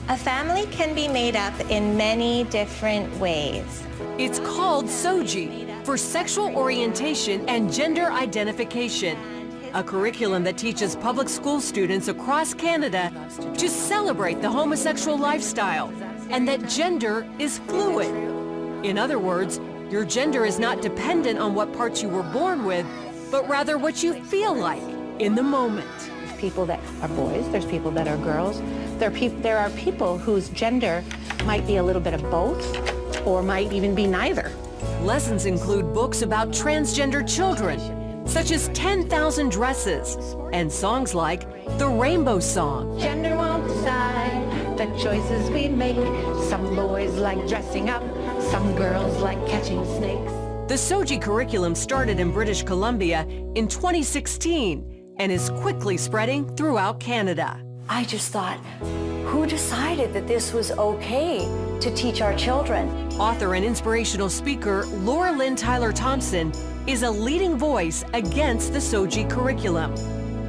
A family can be made up in many different ways. It's called SOGI, for Sexual Orientation and Gender Identification, a curriculum that teaches public school students across Canada to celebrate the homosexual lifestyle and that gender is fluid. In other words, your gender is not dependent on what parts you were born with, but rather what you feel like in the moment. There's people that are boys, there's people that are girls. There are people whose gender might be a little bit of both or might even be neither. Lessons include books about transgender children, such as 10,000 Dresses, and songs like the Rainbow Song. Gender won't decide the choices we make. Some boys like dressing up, some girls like catching snakes. The SOGI curriculum started in British Columbia in 2016 and is quickly spreading throughout Canada. I just thought, who decided that this was okay to teach our children? Author and inspirational speaker Laura Lynn Tyler Thompson is a leading voice against the SOGI curriculum.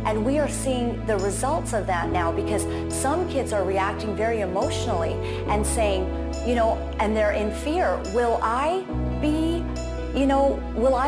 And we are seeing the results of that now because some kids are reacting very emotionally and saying, and they're in fear, will I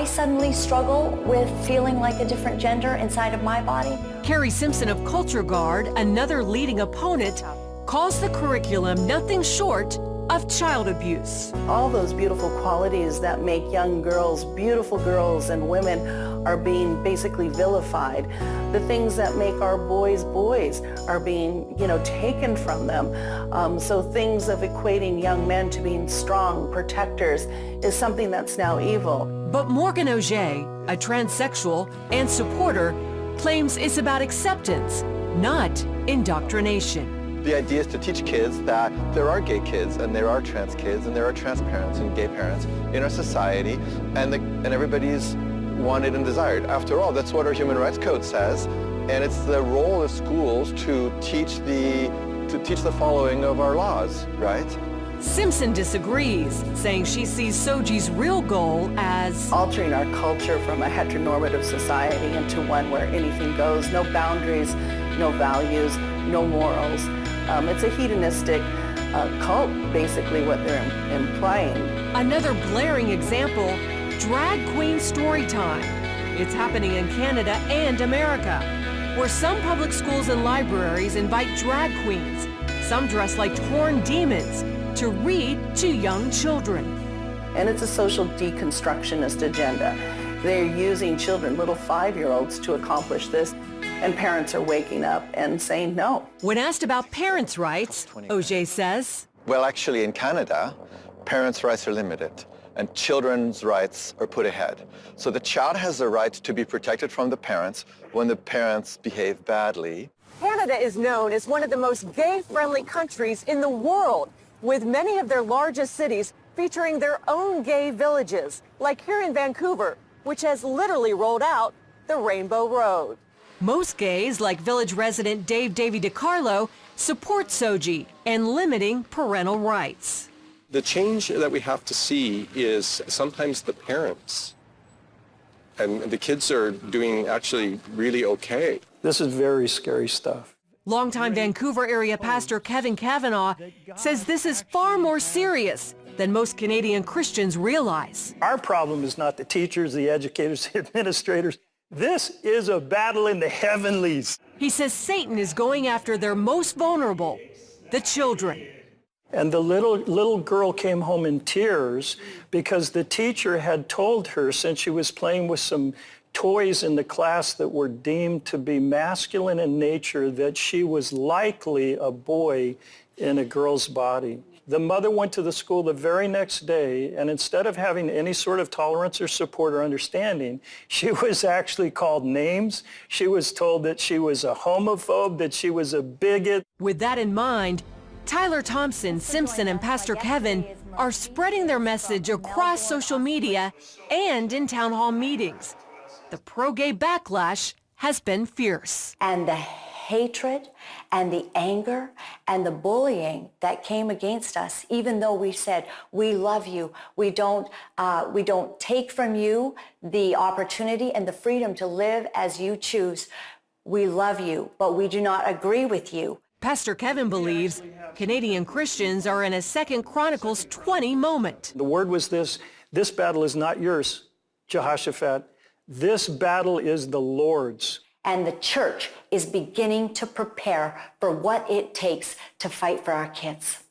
suddenly struggle with feeling like a different gender inside of my body? Carrie Simpson of Culture Guard, another leading opponent, calls the curriculum nothing short of child abuse. All those beautiful qualities that make young girls, beautiful girls and women, are being basically vilified. The things that make our boys boys are being, taken from them. So things of equating young men to being strong protectors is something that's now evil. But Morgan Auger, a transsexual and supporter, claims it's about acceptance, not indoctrination. The idea is to teach kids that there are gay kids and there are trans kids and there are trans parents and gay parents in our society, and everybody's wanted and desired. After all, that's what our Human Rights Code says, and it's the role of schools to teach the following of our laws, right? Simpson disagrees, saying she sees SOGI's real goal as altering our culture from a heteronormative society into one where anything goes, no boundaries, no values, no morals. It's a hedonistic cult, basically, what they're implying. Another blaring example, drag queen story time. It's happening in Canada and America, where some public schools and libraries invite drag queens, some dressed like torn demons, to read to young children. And it's a social deconstructionist agenda. They're using children, little 5-year-olds, to accomplish this. And parents are waking up and saying no. When asked about parents' rights, Auger says, well, actually, in Canada, parents' rights are limited and children's rights are put ahead. So the child has the right to be protected from the parents when the parents behave badly. Canada is known as one of the most gay-friendly countries in the world, with many of their largest cities featuring their own gay villages, like here in Vancouver, which has literally rolled out the Rainbow Road. Most gays, like village resident Dave Davy DiCarlo, support SOGI and limiting parental rights. The change that we have to see is sometimes the parents, and the kids are doing actually really okay. This is very scary stuff. Longtime Vancouver area pastor Kevin Kavanaugh says this is far more serious than most Canadian Christians realize. Our problem is not the teachers, the educators, the administrators. This is a battle in the heavenlies. He says Satan is going after their most vulnerable, the children. And the little girl came home in tears because the teacher had told her, since she was playing with some toys in the class that were deemed to be masculine in nature, that she was likely a boy in a girl's body. The mother went to the school the very next day, and instead of having any sort of tolerance or support or understanding, she was actually called names. She was told that she was a homophobe, that she was a bigot. With that in mind, Tyler Thompson, Simpson, and Pastor Kevin are spreading their message across social media and in town hall meetings. The pro-gay backlash has been fierce. And the hatred and the anger and the bullying that came against us, even though we said, we love you, we don't take from you the opportunity and the freedom to live as you choose. We love you, but we do not agree with you. Pastor Kevin believes Canadian Christians are in a 2 Chronicles 20 moment. The word was this battle is not yours, Jehoshaphat. This battle is the Lord's. And the church is beginning to prepare for what it takes to fight for our kids.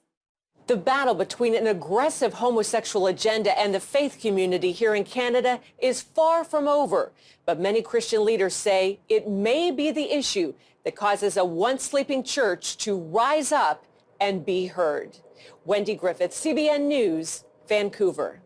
The battle between an aggressive homosexual agenda and the faith community here in Canada is far from over. But many Christian leaders say it may be the issue that causes a once sleeping church to rise up and be heard. Wendy Griffith, CBN News, Vancouver.